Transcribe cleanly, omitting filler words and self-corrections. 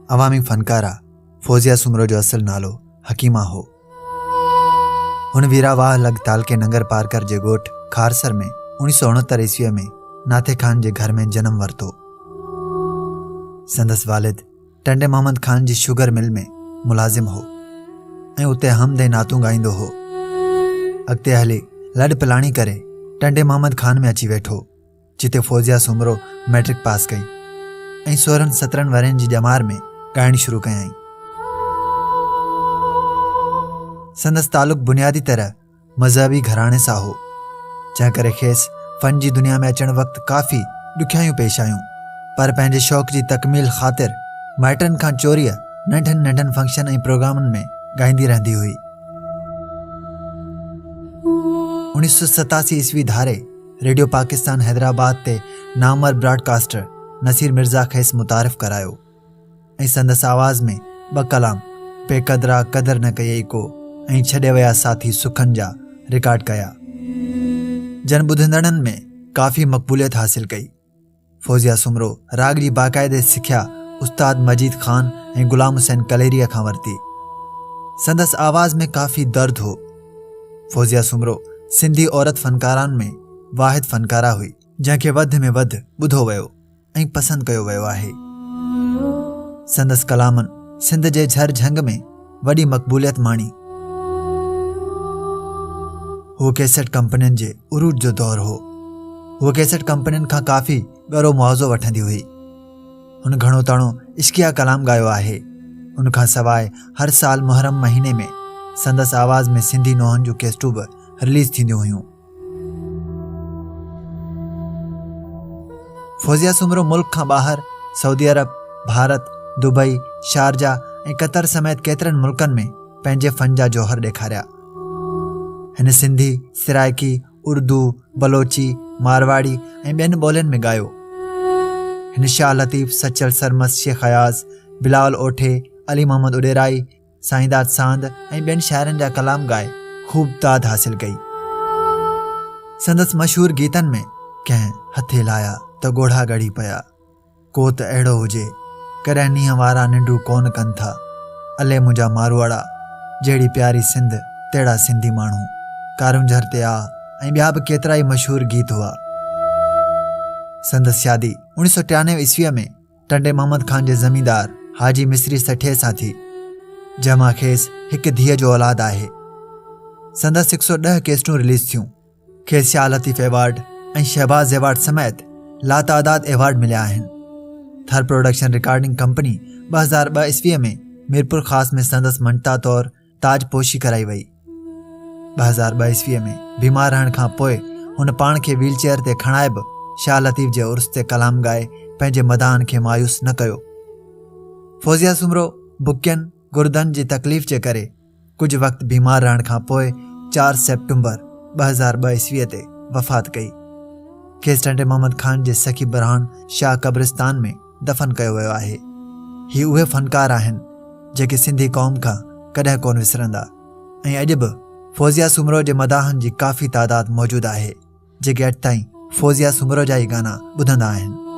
अवामी फनकारा फौजिया सुमरो जो असल नालो हकीमा हो। हुन वीरावाह लग ताल के नंगर पार कर जे गोठ खारसर में 1969 ईस्वी में नाथे खान जे घर में जन्म वरतो। संदस वालिद टंडे मोहम्मद खान जी शुगर मिल में मुलाजिम हो ऐं उते हमदे नातू गाईंदो हो। अॻिते हली लॾ पिलाणी करे टंडे मोहम्मद खान में अची वेठो, जिते फौजिया सुमरो मैट्रिक पास कई ऐं 16-17 वरनि जी ॼमार में ॻाइण शुरू कयई। संदस तालुक बुनियादी तरह मज़हबी घराणे सां हो, जंहिं करे खेसि फ़न जी दुनिया में अचण वक़्तु काफ़ी ॾुखियायूं पेश आयूं, पर पंहिंजे शौक़ जी तकमील ख़ातिर माइटनि खां चोरीअ नंढनि नंढनि फंक्शन ऐं प्रोग्रामनि में ॻाईंदी रहंदी हुई। 1987 ईस्वी धारे रेडियो पाकिस्तान हैदराबाद ते नामवर ब्रॉडकास्टर नसीर मिर्ज़ा खेसि मुतारिफ़ करायो ऐं संदसि आवाज़ में 2 कलाम बेक़दरा क़दर न कयई को ऐं छॾे विया साथी सुखनि जा रिकॉर्ड कया। जन ॿुधंदड़नि में काफ़ी मक़बूलियत हासिल कई। फौजिया सुमरो राग जी बाक़ाइदे सिख्या उस्ताद मजीद खान ऐं गुलाम हुसैन कलेरीअ खां वरिती। संदसि आवाज़ में काफ़ी दर्द हो। फौजिया सुमरो सिंधी औरत फनकारान में वाहिद फनकारा हुई, जंहिंखे वध में वध ॿुधो वियो ऐं पसंदि कयो वियो आहे। संदसि कलामनि सिंध जे झर झंग में वॾी मक़बूलियत माणी। हूअ कैसेट कंपनियुनि जे उरूज जो दौर हो। हूअ कैसेट कंपनियुनि खां काफ़ी ॻरो मुआवज़ो वठंदी हुई। हुन घणो तणो इश्किया कलाम ॻायो आहे। उन खां सवाइ हर साल मुहर्रम महीने में संदसि आवाज़ में सिंधी नोहनि जूं कैसेटूं बि रिलीज़ थींदियूं हुयूं। फौजिया सुमरो मुल्क खां ॿाहिरि सऊदी अरब, भारत, दुबई, शारजाह ऐं कतर समेत केतिरनि मुल्कनि में पंहिंजे फ़न जा जौहर ॾेखारिया। हिन सिंधी, सिराइकी, उर्दू, बलोची, मारवाड़ी ऐं ॿियनि ॿोलियुनि में ॻायो। हिन शाह लतीफ़, सचल सरमस, शेख अयाज़, बिलावल ओठे, अली मोहम्मद उडेराई, साईंदाद सांद ऐं ॿियनि शाइरनि जा कलाम ॻाए ख़ूब दाद हासिल कई। संदसि मशहूर गीतनि में कंहिं हथे लाया त गोढ़ा गढ़ी पिया, को त अहिड़ो हुजे कॾहिं नींहं वारा निंडू कोन कनि था, अले मुंहिंजा मारवाड़ा, जहिड़ी प्यारी सिंध तहिड़ा सिंधी माण्हू, कारुंझर ते आ ऐं ॿिया बि केतिरा ई मशहूर गीत हुआ। संदसि शादी 1993 ईस्वीअ में टंडे मोहम्मद खान जे ज़मींदार हाजी मिस्री सठे सां थी, जंहिंमां खेसि हिकु धीअ जो औलाद आहे। संदसि 110 कैसेटूं रिलीज़ थियूं। खेसि शाह लतीफ़ एवार्ड ऐं शहबाज़ एवार्ड समेत लातादाद एवार्ड मिलिया आहिनि। थर प्रोडक्शन रिकॉर्डिंग कंपनी 2002 ईस्वीअ में मीरपुर ख़ास में संदसि मंटा तौरु ताज पोशी कराई वई। 2002 ईस्वीअ में बीमार रहण खां पोइ हुन पाण खे व्हीलचेयर ते खणाए बि शाह लतीफ़ जे उर्स ते कलाम ॻाए पंहिंजे मदाहन खे मायूस न कयो। फौजिया सुमरो बुकियनि गुर्दनि जी तकलीफ़ जे करे कुझु वक़्तु बीमार रहण खां पोइ 4 सेप्टेम्बर 2002 ईस्वीअ ते वफ़ात कई। खेसि टंडे मोहम्मद खान जे सखी बरहान शाह कब्रिस्तान में दफ़न कयो वियो आहे। ही उहे फ़नकार आहिनि जेके सिंधी क़ौम खां कॾहिं कोन विसरंदा ऐं अॼु बि फौजिया सुमरो जे मदाहनि जी काफ़ी तादाद मौजूदु आहे, जेके अॼु ताईं फौजिया सुमरो जा ई गाना ॿुधंदा आहिनि।